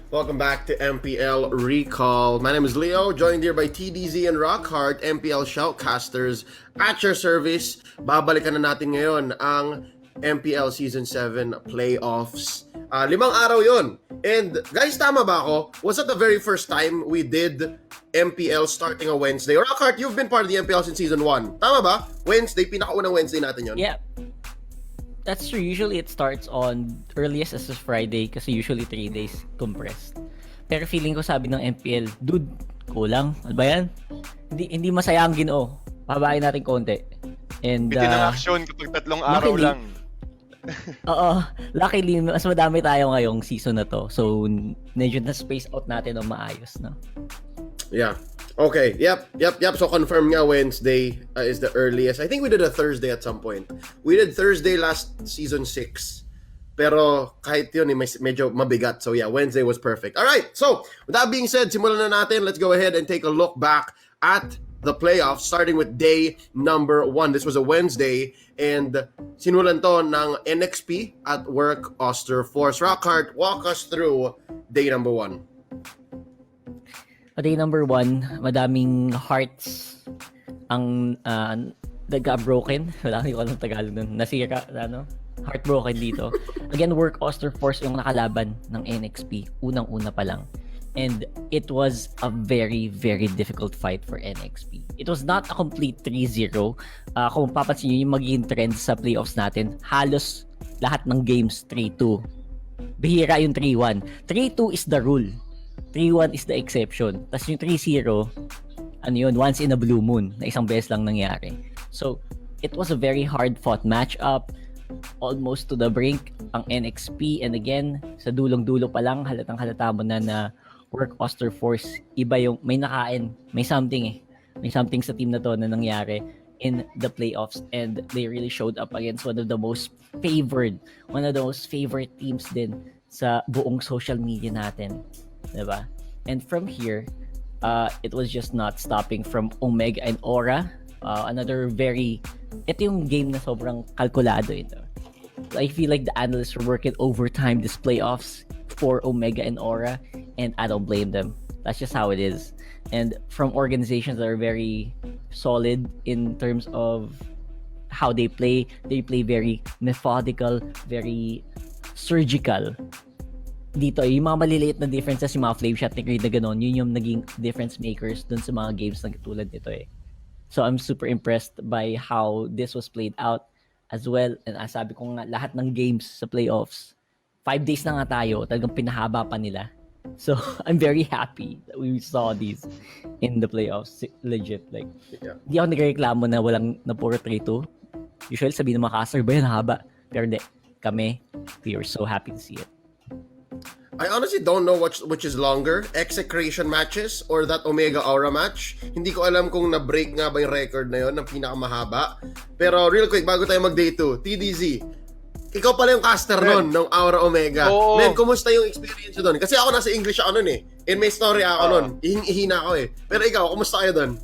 Welcome back to MPL Recall. My name is Leo, joined here by TDZ and Rockhart, MPL Shoutcasters at your service. Babalikan na natin ngayon ang MPL Season 7 Playoffs. 5 araw yon. And guys, tama ba ako? Was that the very first time we did MPL starting a Wednesday? Rockhart, you've been part of the MPL since Season 1. Tama ba? Wednesday, pinakaunang Wednesday natin yon. Yeah. That's true. Usually it starts on earliest as Friday kasi usually 3 days compressed. Pero feeling ko sabi ng MPL, dude, kulang. Ano ba yan? Hindi masaya ang Ginoo. Pababain natin konti. And bitin ang action kapag 3 araw lang. Oo. Luckily, mas madami tayo ngayong season na to. So, medyo na-space out natin ng maayos, no? Yeah. Okay. Yep. So confirm nga Wednesday is the earliest. I think we did a Thursday at some point. We did Thursday last season 6. Pero kahit yun, medyo mabigat. So yeah, Wednesday was perfect. All right. So with that being said, simulan na natin. Let's go ahead and take a look back at the playoffs starting with day number 1. This was a Wednesday and sinulan to ng NXP at Work Oster Force. Rockhart, walk us through day number 1. Day number 1, madaming hearts ang nag-broken. Wala ko alam Tagalog nun. Nasira, heartbroken dito. Again, Work Oster Force yung nakalaban ng NXP. Unang-una pa lang. And it was a very, very difficult fight for NXP. It was not a complete 3-0. Kung papansin nyo yung magiging trend sa playoffs natin, halos lahat ng games 3-2. Bihira yung 3-1. 3-2 is the rule. 3-1 is the exception. Tapos yung 3-0, once in a blue moon, na isang beses lang nangyari. So, it was a very hard-fought matchup, almost to the brink, ang NXP. And again, sa dulong-dulo pa lang, halatang-halata mo na Work Oster Force, iba yung, may nakain, may something eh. May something sa team na to na nangyari in the playoffs. And they really showed up against one of the most favored teams din sa buong social media natin. Diba? And from here, it was just not stopping from Omega and Aura. Ito yung game na sobrang kalkulado ito. I feel like the analysts were working overtime this playoffs for Omega and Aura, and I don't blame them. That's just how it is. And from organizations that are very solid in terms of how they play very methodical, very surgical. Dito, yung mga maliliit na differences, yung mga flame shot ni Creed na gano'n, yun yung naging difference makers dun sa mga games na tulad nito eh. So I'm super impressed by how this was played out as well. And sabi ko nga, lahat ng games sa playoffs, 5 days na nga tayo, talagang pinahaba pa nila. So I'm very happy that we saw these in the playoffs. Legit, like, di ako nagreklamo na puro 3-2. Usually sabihin ng mga caster, ba yan haba? Pero hindi, kami, we were so happy to see it. I honestly don't know which is longer, execration matches or that Omega Aura match. Hindi ko alam kung na-break nga ba yung record na yun ng pinakamahaba. Pero real quick, bago tayo mag-day 2, TDZ, ikaw pala yung caster nun ng Aura Omega. Oo. Men, kumusta yung experience nun? Kasi ako nasa English ako nun eh. And may story ako nun. Ihina ako eh. Pero ikaw, kumusta kayo dun?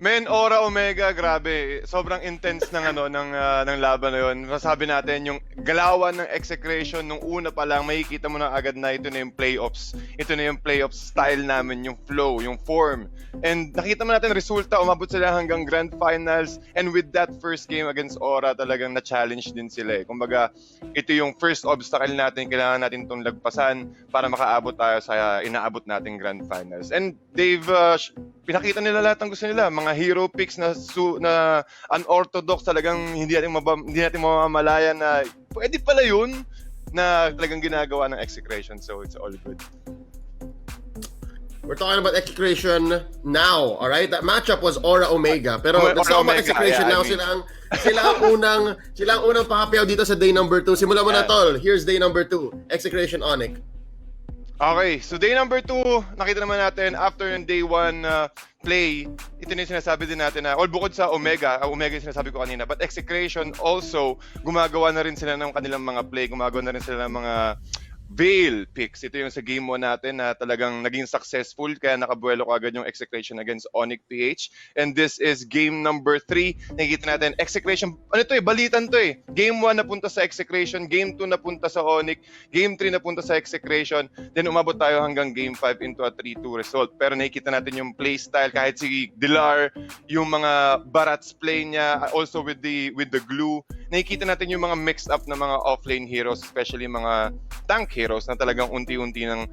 Men, Aura Omega, grabe. Sobrang intense ng ng laban na 'yon. Masabi natin yung galawan ng execration nung una pa lang, makikita mo na agad na ito na yung playoffs. Ito na yung playoffs style namin, yung flow, yung form. And nakita mo natin resulta, umabot sila hanggang grand finals, and with that first game against Aura, talagang na-challenge din sila eh. Kumbaga, ito yung first obstacle natin, kailangan natin itong lagpasan para makaabot tayo sa inaabot nating grand finals. And they've pinakita nila lahat ng gusto nila, mga hero picks na unorthodox, talagang hindi natin mamamalayan na pwede pala yun, na talagang ginagawa ng execration. So it's all good. We're talking about execration now, all right? That matchup was Aura Omega. Pero let's talk about execration now. Sila ang unang pakapyaw dito sa day number 2. Simulan mo na, tol. Here's day number 2. Execration Onyx. Okay, so day number 2, nakita naman natin after yung day 1 play, ito na yung sinasabi din natin na, bukod sa Omega yung sinasabi ko kanina, but execration also, gumagawa na rin sila ng kanilang mga play, gumagawa na rin sila ng mga Veil picks. Ito yung sa game 1 natin na talagang naging successful kaya nakabuelo agad yung execution against Onyx PH. And this is game number 3. Nakikita natin, execution, ano to balitan to Game 1 napunta sa execution, game 2 napunta sa Onyx, game 3 napunta sa execution, then umabot tayo hanggang game 5 into a 3-2 result. Pero nakikita natin yung play style, kahit si Dilar, yung mga Barat's play niya, also with the glue, nakikita natin yung mga mixed up na mga offlane heroes, especially mga tank heroes na talagang unti-unti nang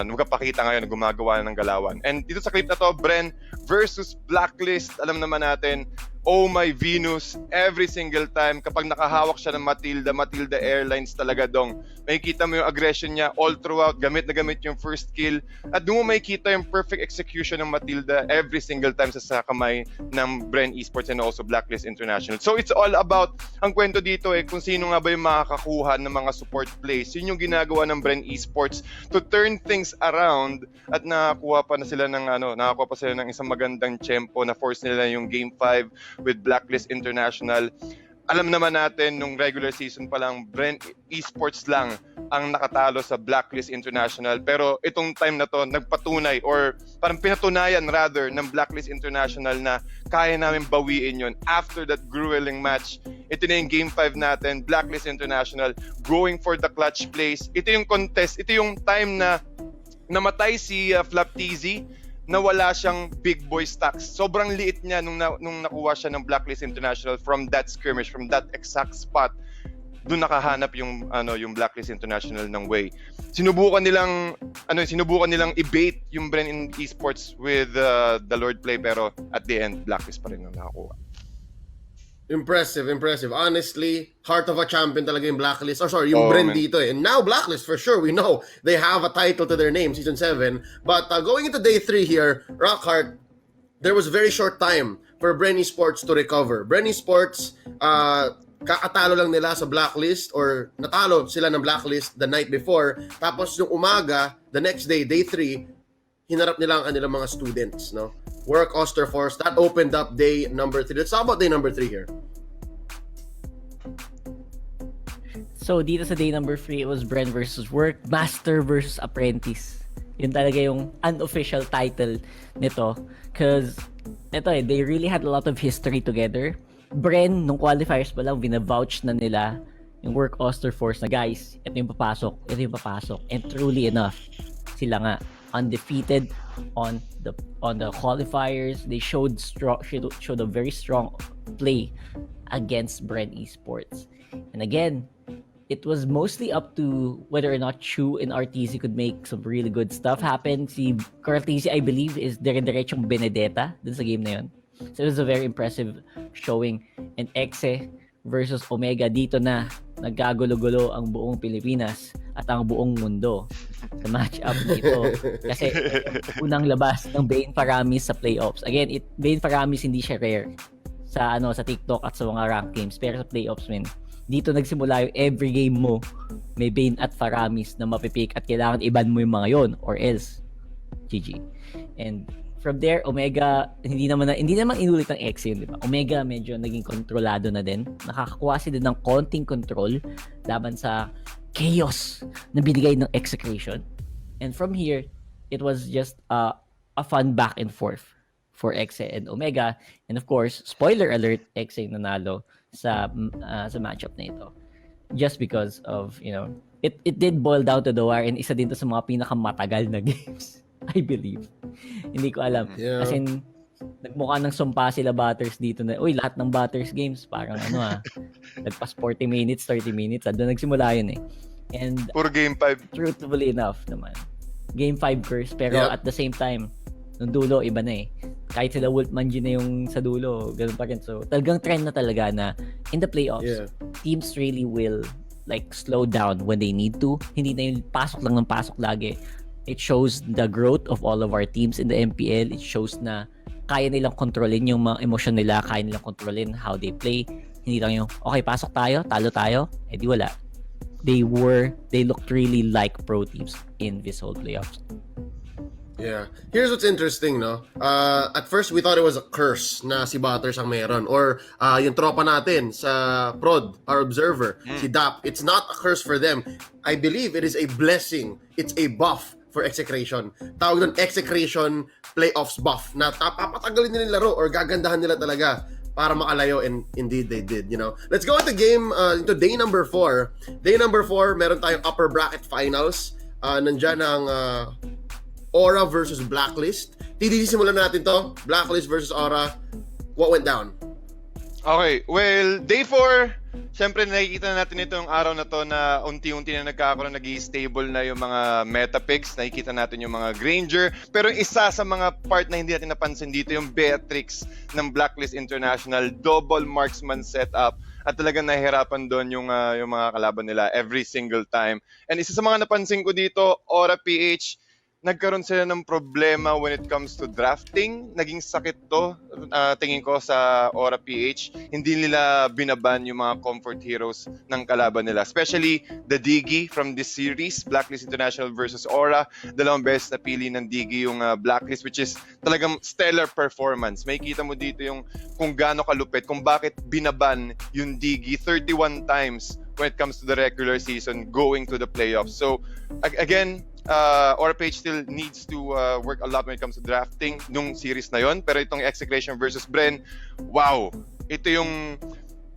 magpapakita ngayon na gumagawa ng galawan. And dito sa clip na to, Bren versus Blacklist, alam naman natin, oh my Venus, every single time kapag nakahawak siya ng Matilda Airlines talaga dong. Makikita mo yung aggression niya all throughout, gamit na gamit yung first kill, at doon mo makikita yung perfect execution ng Matilda every single time sa kamay ng Bren Esports and also Blacklist International. So it's all about, ang kwento dito kung sino nga ba yung makakakuha ng mga support plays. Yun yung ginagawa ng Bren Esports to turn things around, at nakakuha pa sila ng isang magandang tempo na force nila yung game 5 with Blacklist International. Alam naman natin, nung regular season pa lang, Bren Esports lang ang nakatalo sa Blacklist International. Pero itong time na to, nagpatunay or parang pinatunayan rather ng Blacklist International na kaya namin bawiin yon after that grueling match. Ito na yung Game 5 natin, Blacklist International going for the clutch plays. Ito yung contest, ito yung time na namatay si Flaptizi, na wala siyang big boy stacks. Sobrang liit niya nung nakuha siya ng Blacklist International from that skirmish, from that exact spot. Doon nakahanap yung Blacklist International ng way. Sinubukan nilang i-bait yung Bren Esports with the Lord play, pero at the end Blacklist pa rin ang nakakuha. Impressive. Honestly, heart of a champion talaga yung Blacklist. Yung Bren dito And now Blacklist, for sure, we know they have a title to their name, Season 7. But going into Day 3 here, Rockhart, there was very short time for Bren Esports to recover. Bren Esports, kakatalo lang nila sa Blacklist, or natalo sila ng Blacklist the night before. Tapos yung umaga, the next day, Day 3, hinarap nila ang kanilang mga students, no? Work Osterforce, that opened up day number 3. Let's talk about day number 3 here. So, dito sa day number 3, it was Bren versus Work, Master versus Apprentice. Yun talaga yung unofficial title nito. Because, they really had a lot of history together. Bren, nung qualifiers pa lang, binavouch na nila yung Work Osterforce na, guys, ito yung papasok. And truly enough, sila nga, undefeated on the qualifiers. They showed a very strong play against Bren Esports. And again, it was mostly up to whether or not Chu and RTZ could make some really good stuff happen. Si RTZ, I believe, is dire-diretsong Benedetta dun sa game na yun. So it was a very impressive showing. And Exe versus Omega, dito na nagkagulo-gulo ang buong Pilipinas at ang buong mundo sa match-up dito. Kasi unang labas ng Bane Paramis sa playoffs. Again, Bane Paramis hindi siya rare sa TikTok at sa mga rank games, pero sa playoffs, dito nagsimula yung every game mo may Bane at Paramis na mapipick at kailangan iban mo yung mga yon or else GG. And from there, Omega, hindi naman inulit ng X yun, di ba? Omega medyo naging kontrolado na din. Nakakakuha sila ng konting control laban sa chaos na binigay ng execution. And from here, it was just a fun back and forth for Exe and Omega. And of course, spoiler alert, Exe nanalo sa matchup na ito. Just because of, it did boil down to the wire, and isa din to sa mga pinakamatagal na games. I believe. Hindi ko alam. Yeah. As in, nagmukha ng sumpa sila batters dito na, lahat ng batters games, parang nagpas 40 minutes, 30 minutes. Doon nagsimula yun And, puro game 5. Truthfully enough naman. Game 5 curse, pero at the same time, nung dulo, iba na Kahit sila Wolfmanji na yung sa dulo, ganun pa rin. So, talagang trend na talaga na in the playoffs, teams really will slow down when they need to. Hindi na yung pasok lang ng pasok lagi. It shows the growth of all of our teams in the MPL. It shows na kaya nilang kontrolin yung mga emosyon nila, kaya nilang kontrolin how they play. Hindi lang yung, okay, pasok tayo, talo tayo, di wala. They looked really like pro teams in this whole playoffs. Yeah. Here's what's interesting, no? At first, we thought it was a curse na si Butters ang meron. Or yung tropa natin sa prod, our observer, si Dap. It's not a curse for them. I believe it is a blessing. It's a buff for execration. Tawag doon, execration playoffs buff. Na papatagalin nila yung laro or gagandahan nila talaga para makalayo, and indeed they did, you know. Let's go into into day number 4. Day number 4, meron tayong upper bracket finals. Nandyan ang Aura versus Blacklist. Simulan natin to. Blacklist versus Aura. What went down? Okay, well, day 4, syempre nakikita na natin itong araw na to na unti-unti na nagkakaroon, nag-i-stable na yung mga meta picks. Nakikita natin yung mga Granger. Pero isa sa mga part na hindi natin napansin dito, yung Beatrix ng Blacklist International, double marksman setup. At talagang nahihirapan doon yung mga kalaban nila every single time. And isa sa mga napansin ko dito, Aura PH, nagkaroon sila ng problema when it comes to drafting. Naging sakit to, tingin ko, sa Aura PH. Hindi nila binaban yung mga comfort heroes ng kalaban nila. Especially the Diggy from this series, Blacklist International versus Aura. Dalawang beses napili ng Diggy yung Blacklist, which is talagang stellar performance. May kita mo dito yung kung gaano kalupit, kung bakit binaban yung Diggy 31 times when it comes to the regular season going to the playoffs. So, again, Aura Page still needs to work a lot when it comes to drafting nung series na yon. Pero itong Execration versus Bren, wow! Ito yung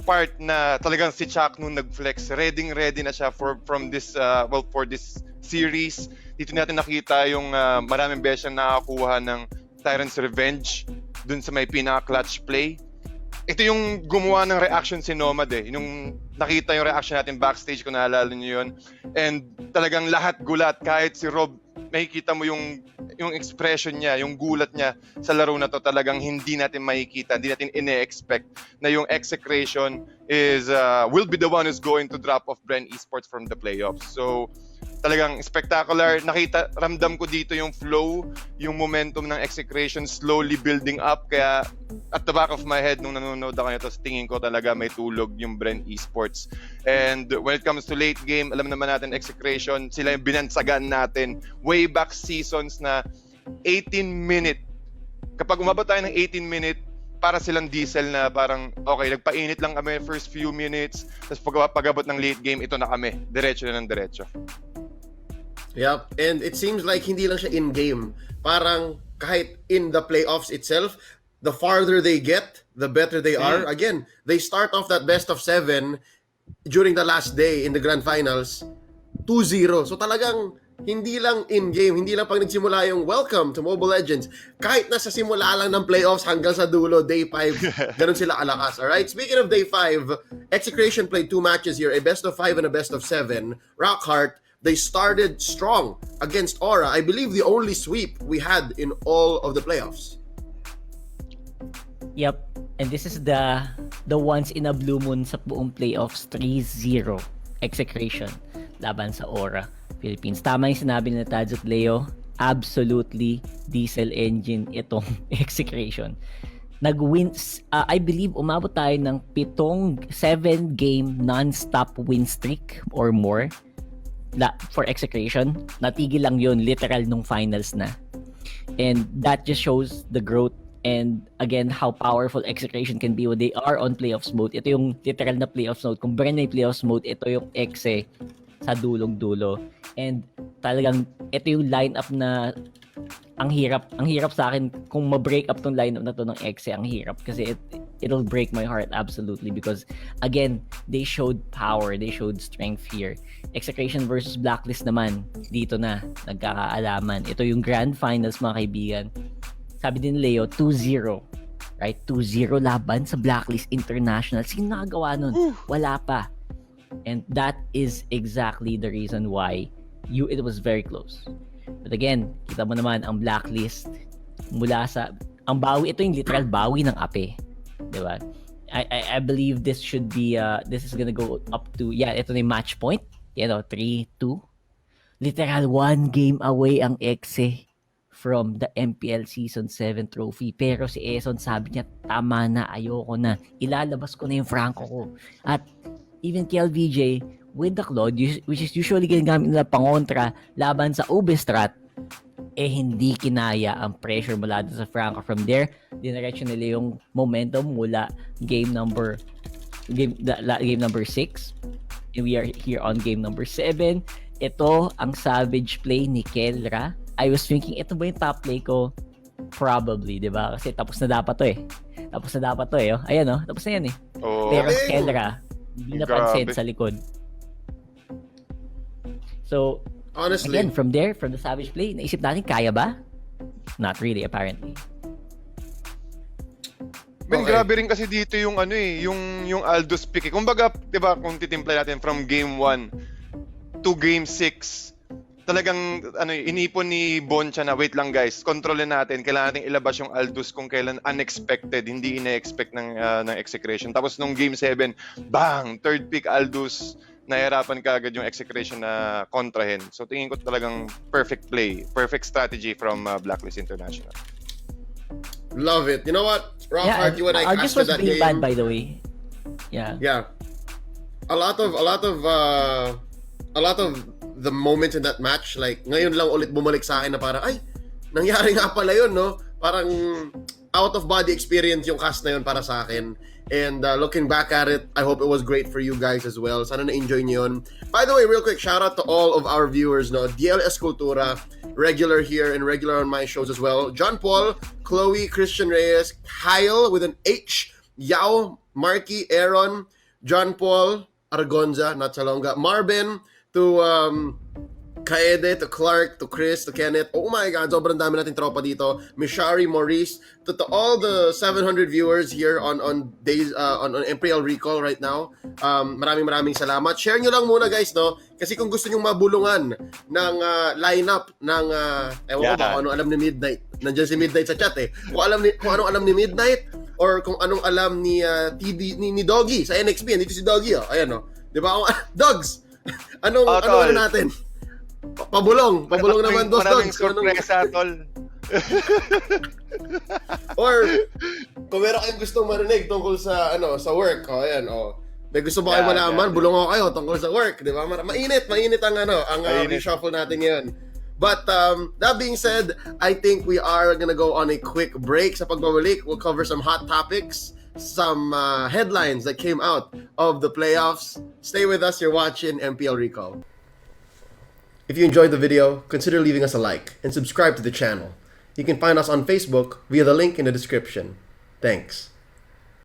part na talagang si Chuck nung nag-flex. Ready na siya for this series. Dito natin nakita yung maraming beses na nakakuha ng Tyrant's Revenge dun sa may pinaka-clutch play. Ito yung gumawa ng reaction si Nomad Yung nakita yung reaction natin backstage, kung naalala niyo yun. And talagang lahat gulat. Kahit si Rob, makikita mo yung expression niya, yung gulat niya sa laro na to. Talagang hindi natin makikita, hindi natin ine-expect na yung Execration will be the one who's going to drop off Bren Esports from the playoffs. So, talagang spectacular. Ramdam ko dito yung flow, yung momentum ng Execration slowly building up. Kaya at the back of my head, nung nanonood ako nito, tingin ko talaga may tulog yung Bren Esports. And when it comes to late game, alam naman natin, Execration, sila yung binansagan natin way back seasons na 18-minute. Kapag umabot tayo ng 18-minute, para silang diesel na parang, okay, nagpainit lang kami first few minutes, tapos pag-abot ng late game, ito na kami. Diretso na ng diretso. Yep, and it seems like hindi lang siya in-game. Parang kahit in the playoffs itself, the farther they get, the better they are. Again, they start off that best of 7 during the last day in the grand finals, 2-0. So talagang hindi lang in-game, hindi lang pag nagsimula yung welcome to Mobile Legends. Kahit nasa simula lang ng playoffs hanggang sa dulo, day 5, ganun sila kalakas. Alright, speaking of day 5, Execration played 2 matches here, a best of 5 and a best of 7. Rockhart, they started strong against Aura. I believe the only sweep we had in all of the playoffs. Yep. And this is the once in a blue moon sa buong playoffs, 3-0 Execration laban sa Aura Philippines. Tama yung sinabi ni Tads at Leo. Absolutely diesel engine itong Execration. Nag-wins, I believe umabot tayo ng 7-game non-stop win streak or more for Execration. Natigil lang yun literal nung finals na. And that just shows the growth and again how powerful Execration can be when they are on playoffs mode. Ito yung literal na playoffs mode. Kung Bren na playoffs mode, ito yung Exe sa dulong-dulo. And talagang ito yung lineup na ang hirap sa akin kung ma-break up tong lineup na to ng Exe. Ang hirap kasi it'll break my heart absolutely because again, they showed power, they showed strength here. Execration versus Blacklist naman, dito na nagkakaalaman. Ito yung grand finals, mga kaibigan. Sabi din Leo, 2-0. Right? 2-0 laban sa Blacklist International. Sino nakagawa nun? Wala pa. And that is exactly the reason why it was very close. But again, kita mo naman ang Blacklist mula sa ang bawi, ito yung literal bawi ng ape. Diba? I believe this should be this is gonna go up to ito na yung match point. 3-2. Literal 1 game away ang Exe from the MPL Season 7 trophy. Pero si Eson sabi niya, tama na, ayoko na. Ilalabas ko na yung Franco ko. At even KLVJ, with the Claude, which is usually ginagamit nila pangontra laban sa Ubestrat, hindi kinaya ang pressure mula doon sa Franco. From there, diniretso nila yung momentum mula game number 6. And we are here on game number 7. Ito ang savage play ni Kelra. I was thinking, ito ba yung top play ko? Probably, di ba? Kasi tapos na dapat to eh. Oh. Ayan oh, tapos na yan eh. Oh. Pero Kelra, hindi napansin Grabe. sa likod. So, Honestly, again, from the savage play, naisip natin, kaya ba? Not really, apparently. Men, Okay. grabe rin kasi dito yung ano eh, yung Aldous pick. Kumbaga, 'di ba, kung titimpla natin from game 1 to game 6, talagang ano, inipon ni Boncha na wait lang guys, kontrolin natin, kailangan nating ilabas yung Aldous kung kailan unexpected, hindi ina-expect ng execration. Tapos nung game 7, bang, third pick Aldous, nahirapan ka agad yung execration na kontrahin. So tingin ko talagang perfect play, perfect strategy from Blacklist International. love it. You know what? Rockhart, you and I August casted was that being game. bad, by the way. Yeah. Yeah. A lot of the moments in that match, like ngayon lang ulit bumalik sa akin na parang ay, nangyari nga pala yun, no? Parang out of body experience yung cast na yun para sa akin. And looking back at it, I hope it was great for you guys as well. Sana na-enjoy niyo yun. By the way, real quick, shout out to all of our viewers, no? DLS Cultura, regular here and regular on my shows as well. John Paul, Chloe, Christian Reyes, Kyle with an H, Yao, Marky, Aaron, John Paul, Argonza, not Salonga, Marvin, to Kaede, to Clark, to Chris, to Kenneth. Oh my God, sobrang dami nating tropa dito. Mishari, Maurice, to all the 700 viewers here on days on MPL Recall right now. Maraming salamat. Share nyo lang muna guys, no? Kasi kung gusto nyo mabulungan ng lineup ng ewan ko ba kung anong alam ni Midnight. Nandiyan si Midnight sa chat eh. Kung anong alam ni Midnight or kung anong alam ni ni Doggy sa NXP. Dito si Doggy, oh. Ayan, oh. 'Di ba? Dogs. Anong natin? Pabulong naman dos Maraming dogs. sorpresa, tol. Or kung meron kayong gustong marinig tungkol sa sa work, ayan, may gusto ba kayong malaman, bulong ako kayo tungkol sa work, di ba? Mainit ang reshuffle natin ngayon. But that being said, I think we are gonna go on a quick break. Sa pagbabalik, we'll cover some hot topics, some headlines that came out of the playoffs. Stay with us, you're watching MPL Recall. If you enjoyed the video, consider leaving us a like and subscribe to the channel. You can find us on Facebook via the link in the description. Thanks.